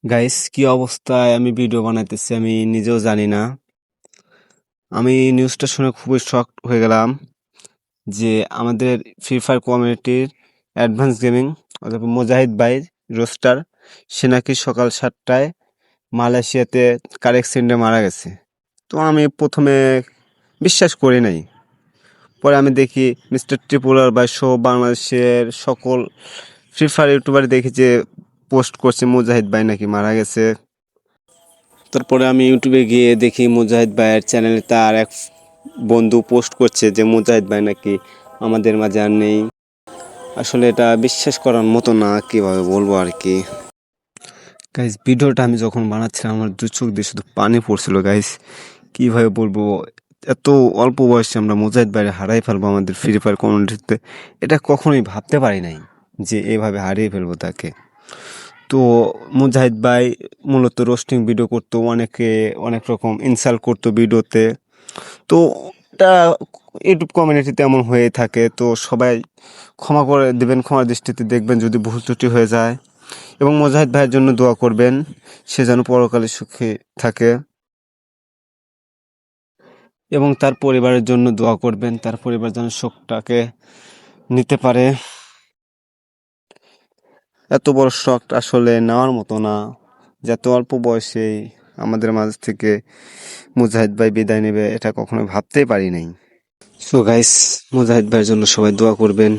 Guys, কি অবস্থায় আমি ভিডিও বানাইতেছি আমি নিজেও জানি না। আমি নিউজটা শুনে খুবই শক হয়ে গেলাম যে আমাদের ফ্রি ফায়ার কমিউনিটির অ্যাডভান্স গেমিং অথবা মুজাহিদ ভাই রোস্টার সে নাকি সকাল 7টায় মালয়েশিয়াতে কার অ্যাক্সিডেন্টে মারা গেছে। তো আমি প্রথমে বিশ্বাস করি নাই। পরে আমি দেখি মিস্টার ত্রিপুরার বা শো বাংলাদেশের সকল ফ্রি ফায়ার ইউটিউবার দেখি যে পোস্ট করছে মুজাহিদ ভাই নাকি মারা গেছে। তারপরে আমি ইউটিউবে গিয়ে দেখি মুজাহিদ ভাইয়ের চ্যানেলে তার এক বন্ধু পোস্ট করছে যে মুজাহিদ ভাই নাকি আমাদের মাঝে আর নেই। আসলে এটা বিশ্বাস করার মতো না, কিভাবে বলবো আর কি। গাইস, ভিডিওটা আমি যখন বানাচ্ছিলাম আমার দু চোখ দিয়ে শুধু পানি পড়ছিল গাইস। কিভাবে বলবো, এত অল্প বয়সে আমরা মুজাহিদ ভাইরে হারাই ফেলবো আমাদের ফ্রি ফায়ার কমিউনিটিতে, এটা কখনোই ভাবতে পারি নাই যে এভাবে হারিয়ে ফেলবো তাকে। তো মুজাহিদ ভাই মূলত রোস্টিং ভিডিও করতো, অনেকে অনেক রকম ইনসাল্ট করতো ভিডিওতে। তো এটা ইউটিউব কমিউনিটিতে এমন হয়ে থাকে, তো সবাই ক্ষমা করে দেবেন, ক্ষমার দৃষ্টিতে দেখবেন যদি ভুল ত্রুটি হয়ে যায়। এবং মুজাহিদ ভাইয়ের জন্য দোয়া করবেন, সে যেন পরকালে সুখে থাকে। এবং তার পরিবারের জন্য দোয়া করবেন, তার পরিবার যেন শোকটাকে নিতে পারে। এত বড় শখ আসলে নেওয়ার মতো না, যত অল্প বয়সেই আমাদের মাঝ থেকে মুজাহিদ ভাই বিদায় নেবে, এটা কখনো ভাবতেই পারি নাই। সো গাইস, মুজাহিদ ভাইয়ের জন্য সবাই দোয়া করবেন।